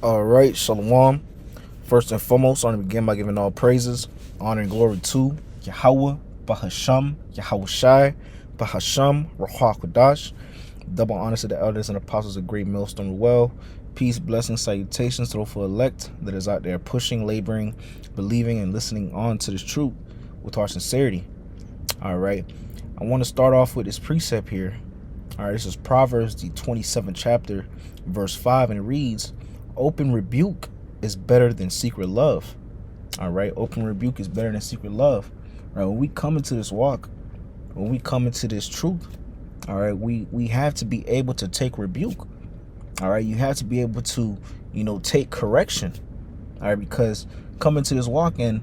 All right, Shalom. First and foremost, I want to begin by giving all praises, honor, and glory to Yahweh, Bahasham, Yahweh Shai, Bahasham, Ruach Kodash. Double honors to the elders and apostles of Great Millstone Well. Peace, blessings, salutations to the full elect that is out there pushing, laboring, believing, and listening on to this truth with our sincerity. All right, I want to start off with this precept here. All right, this is Proverbs, the 27th chapter, verse 5, and it reads, "Open rebuke is better than secret love." All right, open rebuke is better than secret love. All right, when we come into this walk, when we come into this truth, all right, we have to be able to take rebuke. All right, you have to be able to, take correction. All right, because coming to this walk and,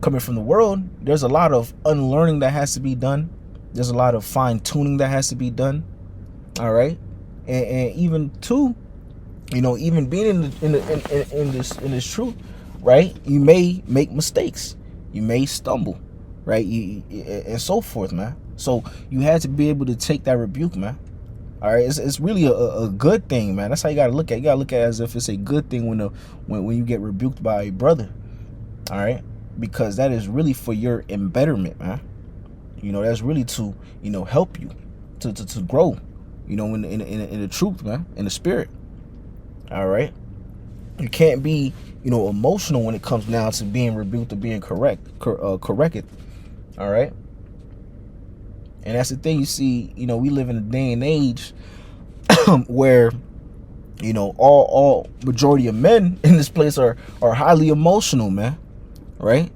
coming from the world, there's a lot of unlearning that has to be done. There's a lot of fine tuning that has to be done. All right, and even too, even being in this truth, right? You may make mistakes, you may stumble, right? And so forth, man. So you had to be able to take that rebuke, man. All right, it's really a good thing, man. That's how you gotta look at it. You gotta look at it as if it's a good thing when you get rebuked by a brother. All right, because that is really for your embetterment, man. That's really to help you to grow, in the truth, man, in the spirit. All right, you can't be emotional when it comes down to being rebuked or being corrected. All right, and that's the thing. You see, we live in a day and age where all majority of men in this place are highly emotional, man. Right?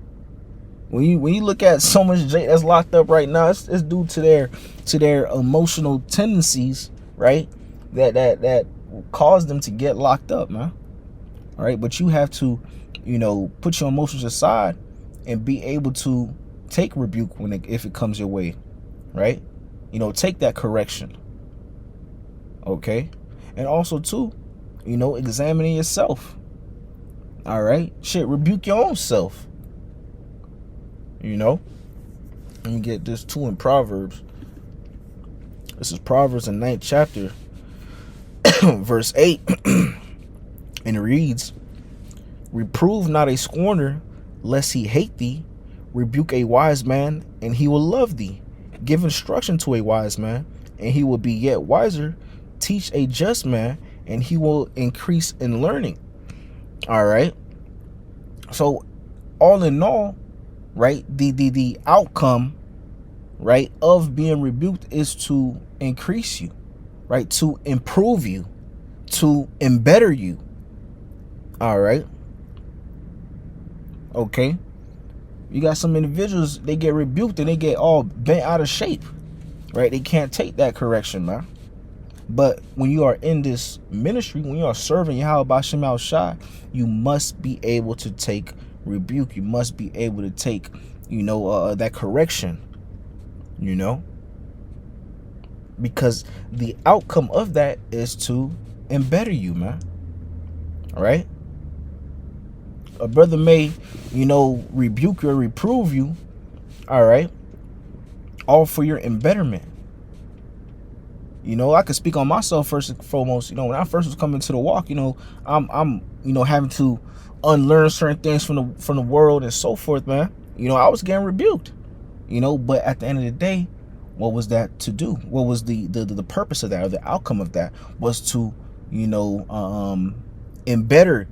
When you look at so much J that's locked up right now, it's due to their emotional tendencies, right? That cause them to get locked up, man. All right, but you have to, put your emotions aside and be able to take rebuke if it comes your way, right? Take that correction. Okay, and also too, examining yourself. All right, shit, rebuke your own self. Let me get this too in Proverbs. This is Proverbs in 9th chapter, verse 8, and it reads, "Reprove not a scorner, lest he hate thee. Rebuke a wise man, and he will love thee. Give instruction to a wise man, and he will be yet wiser. Teach a just man, and he will increase in learning." All right. So, all in all, right, the outcome, right, of being rebuked is to increase you, right, to improve you, to embetter you. All right. Okay. You got some individuals, they get rebuked and they get all bent out of shape, right? They can't take that correction, man. But when you are in this ministry, when you are serving Yahweh B'Shem Al Shai, you must be able to take rebuke. You must be able to take, that correction, because the outcome of that is to embetter you, man. All right. A brother may, rebuke you or reprove you. All right. All for your embetterment. I could speak on myself first and foremost. When I first was coming to the walk, I'm having to unlearn certain things from the world and so forth, man. I was getting rebuked, but at the end of the day, what was that to do? What was the purpose of that, or the outcome of that? Was to, embetter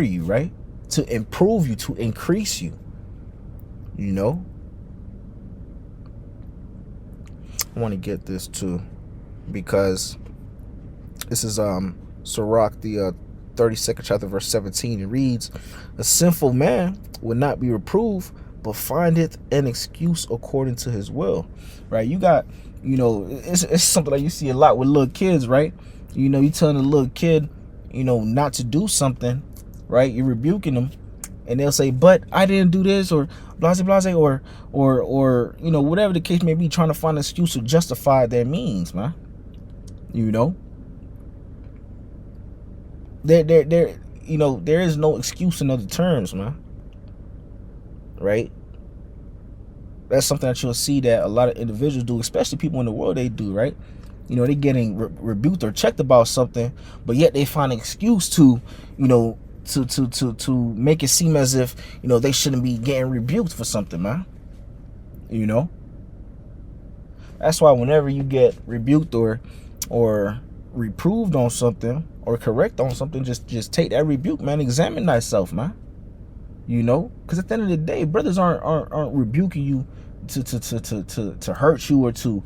you, right? To improve you, to increase you, I want to get this too, because this is Sirach, the 32nd chapter, verse 17. It reads, "A sinful man would not be reproved, but findeth an excuse according to his will." Right? You got, it's something that you see a lot with little kids, right? You telling a little kid, not to do something, right? You're rebuking them, and they'll say, "But I didn't do this," or blase blase, or whatever the case may be, trying to find an excuse to justify their means, man. There is no excuse in other terms, man. Right? That's something that you'll see that a lot of individuals do, especially people in the world, they do, right? They're getting rebuked or checked about something, but yet they find an excuse to, to make it seem as if, they shouldn't be getting rebuked for something, man. That's why whenever you get rebuked or reproved on something or correct on something, just take that rebuke, man. Examine thyself, man. Because at the end of the day, brothers aren't rebuking you to hurt you or to,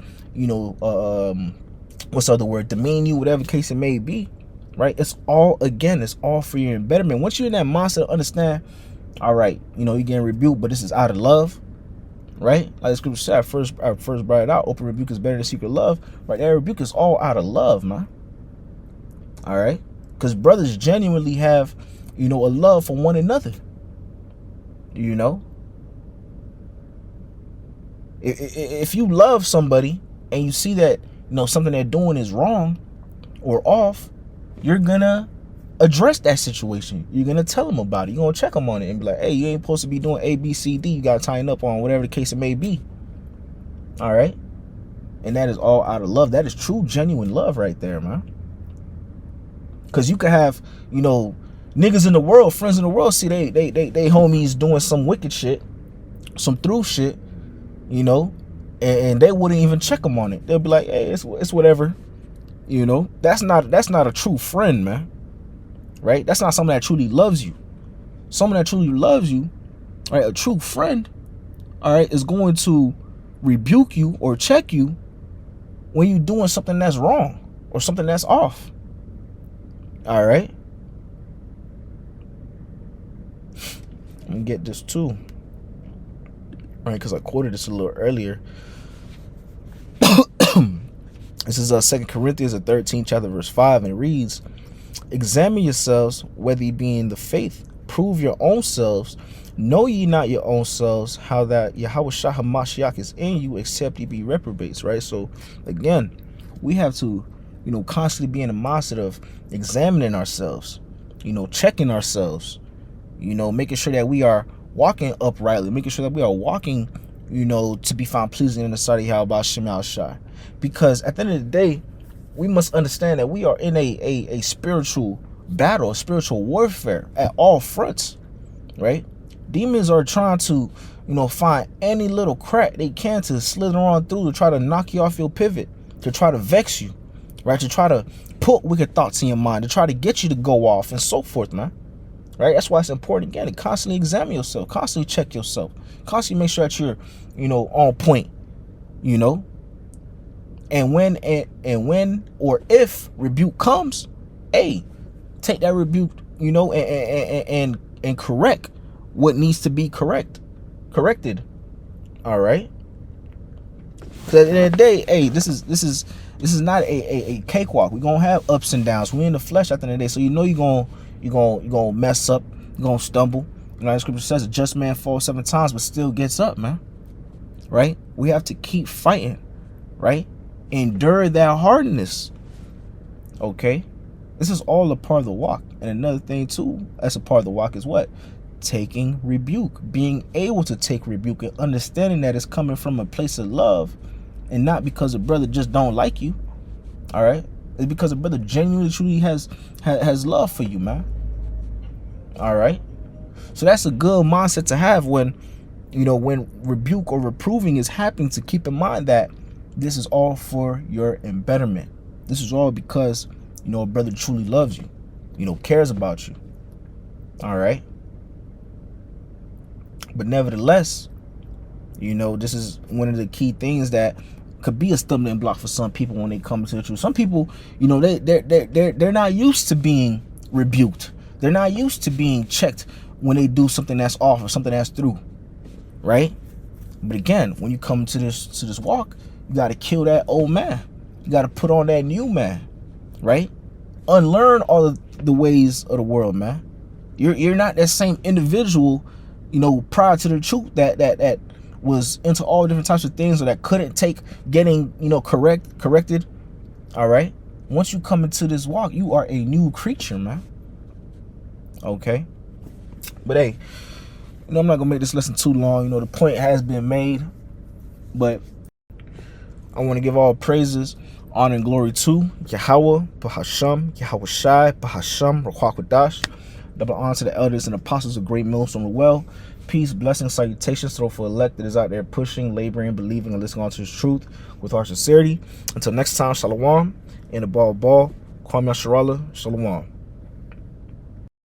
what's the other word, demean you, whatever case it may be, right? It's all for your betterment. Once you're in that mindset, understand, all right, you're getting rebuked, but this is out of love, right? Like the scripture said, I first brought it out, open rebuke is better than secret love, right? That rebuke is all out of love, man. All right? Because brothers genuinely have, a love for one another. If you love somebody and you see that, something they're doing is wrong or off, you're gonna address that situation. You're gonna tell them about it. You're gonna check them on it and be like, hey, you ain't supposed to be doing A, B, C, D. You gotta tighten up on whatever the case it may be. All right? And that is all out of love. That is true, genuine love right there, man. Because you could have, niggas in the world, friends in the world, see they homies doing some wicked shit, some through shit, and they wouldn't even check them on it. They'll be like, hey, it's whatever. That's not a true friend, man. Right? That's not someone that truly loves you. Someone that truly loves you, right? A true friend, all right, is going to rebuke you or check you when you're doing something that's wrong or something that's off. All right? Let me get this too. All right, because I quoted this a little earlier. This is 2 Corinthians, the 13th chapter, verse 5, and it reads, examine yourselves, whether ye be in the faith, prove your own selves. Know ye not your own selves, how that Yahushua HaMashiach is in you, except ye be reprobates, right? So, again, we have to, constantly be in the mindset of examining ourselves, checking ourselves, making sure that we are walking uprightly, making sure that we are walking, to be found pleasing in the sight of Yahweh Shem Shai. Because at the end of the day, we must understand that we are in a spiritual battle, a spiritual warfare at all fronts, right? Demons are trying to, find any little crack they can to slither on through to try to knock you off your pivot, to try to vex you, right? To try to put wicked thoughts in your mind, to try to get you to go off and so forth, man. Right? That's why it's important, again, to constantly examine yourself, constantly check yourself, constantly make sure that you're, on point, and when or if rebuke comes, hey, take that rebuke, and correct what needs to be corrected. All right. Because at the end of the day, hey, this is not a cakewalk. We're gonna have ups and downs. We're in the flesh at the end of the day, so you're gonna mess up, you're gonna stumble. The scripture says a just man falls 7 times but still gets up, man. Right? We have to keep fighting, right? Endure that hardness. Okay? This is all a part of the walk. And another thing too, that's a part of the walk is what? Taking rebuke. Being able to take rebuke and understanding that it's coming from a place of love and not because a brother just don't like you. All right? It's because a brother genuinely truly has love for you, man. All right? So that's a good mindset to have when rebuke or reproving is happening, to keep in mind that this is all for your betterment. This is all because, a brother truly loves you, cares about you. All right? But nevertheless, this is one of the key things that could be a stumbling block for some people when they come to the truth. Some people, they're not used to being rebuked. They're not used to being checked when they do something that's off or something that's through, right? But again, when you come to this walk, you got to kill that old man. You got to put on that new man, right? Unlearn all of the ways of the world, man. You're not that same individual, prior to the truth that was into all different types of things or that couldn't take getting, corrected. All right. Once you come into this walk, you are a new creature, man. Okay. But hey, I'm not gonna make this lesson too long. The point has been made, but I want to give all praises Honor and glory to Yahweh, Bahasham, Yahweh Shai, Bahasham, Rakwakadash. Double honor to the elders and apostles of Great Millstone of Well. Peace, blessings, salutations to the for elect that is out there pushing, laboring, believing, and listening on to his truth with our sincerity. Until next time, shalom. In the ball, Kwame Sharala, shalom.